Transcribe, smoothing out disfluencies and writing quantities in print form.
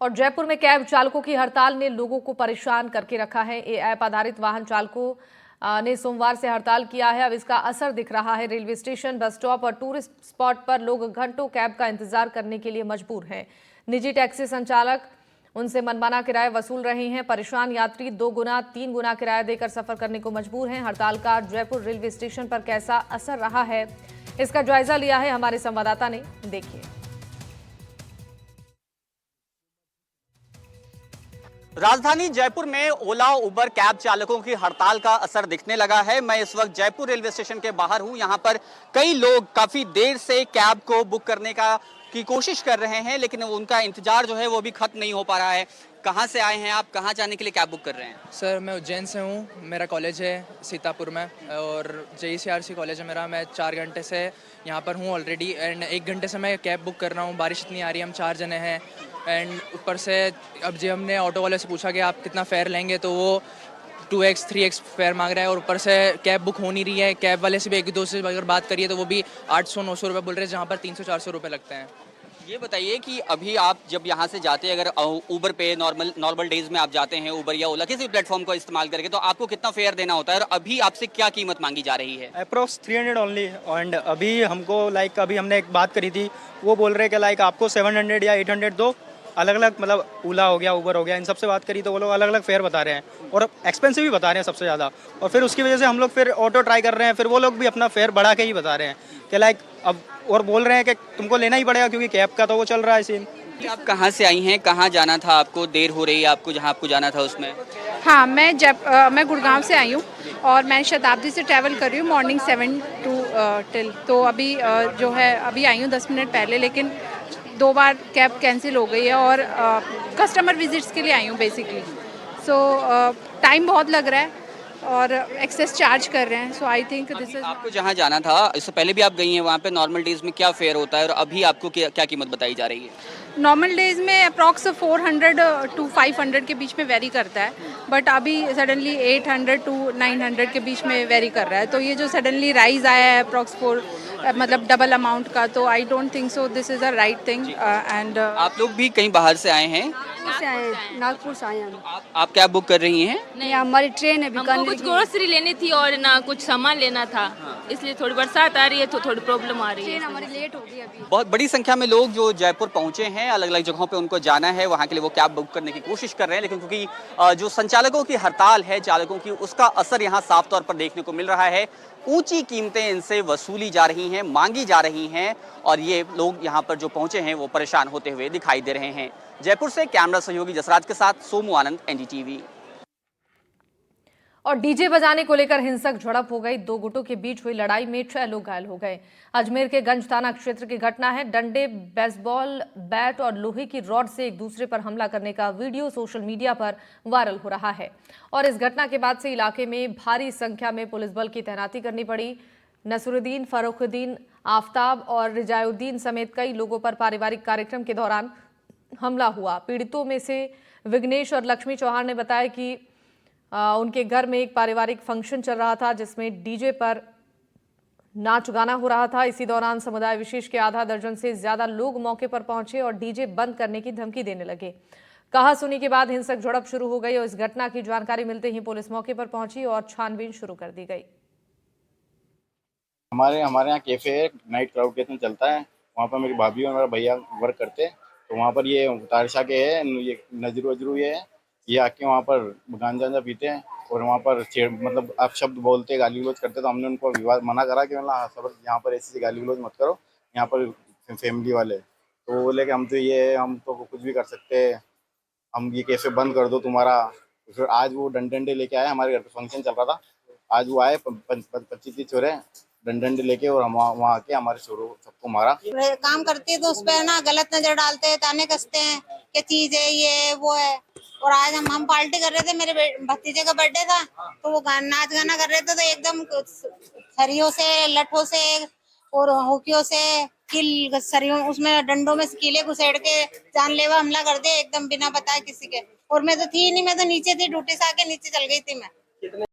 और जयपुर में कैब चालकों की हड़ताल ने लोगों को परेशान करके रखा है। ए ऐप आधारित वाहन चालकों ने सोमवार से हड़ताल किया है। अब इसका असर दिख रहा है। रेलवे स्टेशन, बस स्टॉप और टूरिस्ट स्पॉट पर लोग घंटों कैब का इंतजार करने के लिए मजबूर हैं। निजी टैक्सी संचालक उनसे मनमाना किराए वसूल रहे हैं। परेशान यात्री 2 गुना 3 गुना किराया देकर सफर करने को मजबूर हैं। हड़ताल का जयपुर रेलवे स्टेशन पर कैसा असर रहा है, इसका जायजा लिया है हमारे संवाददाता ने। देखिए। राजधानी जयपुर में ओला उबर कैब चालकों की हड़ताल का असर दिखने लगा है। मैं इस वक्त जयपुर रेलवे स्टेशन के बाहर हूं। यहां पर कई लोग काफी देर से कैब को बुक करने की कोशिश कर रहे हैं, लेकिन उनका इंतजार जो है वो भी खत्म नहीं हो पा रहा है। कहां से आए हैं आप, कहां जाने के लिए कैब बुक कर रहे हैं? सर मैं उज्जैन से हूँ। मेरा कॉलेज है सीतापुर में और JECRC कॉलेज है मेरा। मैं 4 घंटे से यहाँ पर हूँ ऑलरेडी एंड 1 घंटे से मैं कैब बुक कर रहा हूँ। बारिश इतनी आ रही है, हम 4 जने हैं एंड ऊपर से अब जब हमने ऑटो वाले से पूछा कि आप कितना फेयर लेंगे तो वो 2x 3x फेयर मांग रहा है और ऊपर से कैब बुक हो नहीं रही है। कैब वाले से भी एक दो से अगर बात करिए तो वो भी 800-900 रुपये बोल रहे हैं, जहाँ पर 300-400 रुपये लगते हैं। ये बताइए कि अभी आप जब यहाँ से जाते हैं, अगर उबर पे नॉर्मल डेज में आप जाते हैं, उबर या ओला किसी भी प्लेटफॉर्म का इस्तेमाल करके, तो आपको कितना फेयर देना होता है और अभी आपसे क्या कीमत मांगी जा रही है? Approx 300 only. एंड अभी हमको अभी हमने एक बात करी थी, वो बोल रहे कि आपको 700 या 800 दो। अलग अलग मतलब ओला हो गया, उबर हो गया, इन सबसे बात करी तो वो लोग अलग अलग फेयर बता रहे हैं और एक्सपेंसिव भी बता रहे हैं सबसे ज़्यादा। और फिर उसकी वजह से हम लोग फिर ऑटो ट्राई कर रहे हैं, फिर वो लोग भी अपना फेयर बढ़ा के ही बता रहे हैं कि अब और बोल रहे हैं कि तुमको लेना ही पड़ेगा क्योंकि कैब का तो वो चल रहा है सीन। आप कहाँ से आई हैं, कहाँ जाना था आपको? देर हो रही है आपको जहाँ आपको जाना था उसमें? हाँ, मैं गुड़गांव से आई हूँ और मैं शताब्दी से ट्रैवल कर रही हूँ मॉर्निंग 7 to टिल। तो अभी जो है अभी आई हूँ 10 मिनट पहले, लेकिन 2 बार कैब कैंसिल हो गई है और कस्टमर विजिट्स के लिए आई हूँ बेसिकली। सो टाइम बहुत लग रहा है और एक्सेस चार्ज कर रहे हैं। सो आई थिंक दिस इज। आपको जहाँ जाना था, इससे पहले भी आप गई हैं वहाँ पे, नॉर्मल डेज में क्या फेयर होता है और अभी आपको क्या कीमत बताई जा रही है? नॉर्मल डेज में अप्रॉक्स 400 to 500 के बीच में वेरी करता है, बट अभी सडनली 800 to 900 के बीच में वेरी कर रहा है। तो ये जो सडनली राइज आया है अप्रॉक्स 4 मतलब डबल अमाउंट का, तो I don't think so this is a right thing. And आप लोग भी कहीं बाहर से आए हैं? नागपुर से आए हैं। आप कैब बुक कर रही हैं? नहीं, हमारी ट्रेन है हमको कुछ ग्रोसरी लेनी थी और ना कुछ सामान लेना था, इसलिए थोड़ी बरसात आ रही है तो थोड़ी प्रॉब्लम आ रही है। ट्रेन हमारी लेट हो गई अभी। बहुत बड़ी संख्या में लोग जो जयपुर पहुंचे हैं, अलग अलग जगहों पे उनको जाना है, वहां के लिए वो कैब बुक करने की कोशिश कर रहे हैं, लेकिन क्योंकि जो संचालकों की हड़ताल है चालकों की, उसका असर यहाँ साफ तौर पर देखने को मिल रहा है। ऊंची कीमतें इनसे वसूली जा रही हैं, मांगी जा रही हैं और ये लोग यहाँ पर जो पहुंचे हैं वो परेशान होते हुए दिखाई दे रहे हैं। जयपुर से कैमरा सहयोगी जसराज के साथ सोमू आनंद, NDTV। और डीजे बजाने को लेकर हिंसक झड़प हो गई। 2 गुटों के बीच हुई लड़ाई में 6 लोग घायल हो गए। अजमेर के गंज थाना क्षेत्र की घटना है। डंडे, बेसबॉल बैट और लोहे की रॉड से एक दूसरे पर हमला करने का वीडियो सोशल मीडिया पर वायरल हो रहा है और इस घटना के बाद से इलाके में भारी संख्या में पुलिस बल की तैनाती करनी पड़ी। नसरुद्दीन, फरुखुद्दीन, आफ्ताब और रिजायुद्दीन समेत कई लोगों पर पारिवारिक कार्यक्रम के दौरान हमला हुआ। पीड़ितों में से विघ्नेश और लक्ष्मी चौहान ने बताया कि उनके घर में एक पारिवारिक फंक्शन चल रहा था जिसमें डीजे पर नाच गाना हो रहा था। इसी दौरान समुदाय विशेष के आधा दर्जन से ज्यादा लोग मौके पर पहुंचे और डीजे बंद करने की धमकी देने लगे। कहा सुनी के बाद हिंसक झड़प शुरू हो गई और इस घटना की जानकारी मिलते ही पुलिस मौके पर पहुंची और छानबीन शुरू कर दी गई। हमारे यहाँ कैफे है, नाइट क्राउड कैफे में चलता है। वहाँ पर मेरी भाभी और मेरा भैया वर्क करते हैं, तो वहाँ पर ये तारशा के है, ये नजरू वजरू ये आके वहाँ पर गांजा पीते हैं और वहाँ पर मतलब आप शब्द बोलते, गाली गलौज करते। तो हमने उनको विवाद मना करा कि मतलब सब यहाँ पर ऐसी गाली गलौज मत करो, यहाँ पर फैमिली वाले। तो वो बोले कि हम तो कुछ भी कर सकते हैं, हम ये कैफे बंद कर दो तुम्हारा। फिर आज वो डंडे लेके आए, हमारे घर पे फंक्शन चल रहा था। आज वो आए 25-30 छोरे डंडे लेके और हम वहाँ आके हमारे छोरों सबको मारा। काम करती है तो उस पर ना गलत नजर डालते हैं, ताने कसते हैं क्या चीज है ये वो है। और आज हम पार्टी कर रहे थे, मेरे भतीजे का बर्थडे था, तो वो नाच गाना कर रहे थे, तो एकदम सरियों से, लठों से और होकियों से किल सरियों उसमें डंडों में कीले घुसेड़ के जानलेवा हमला कर दिया एकदम बिना बताए किसी के। और मैं तो थी नहीं, मैं तो नीचे थी, ड्यूटी से आके नीचे चल गई थी मैं।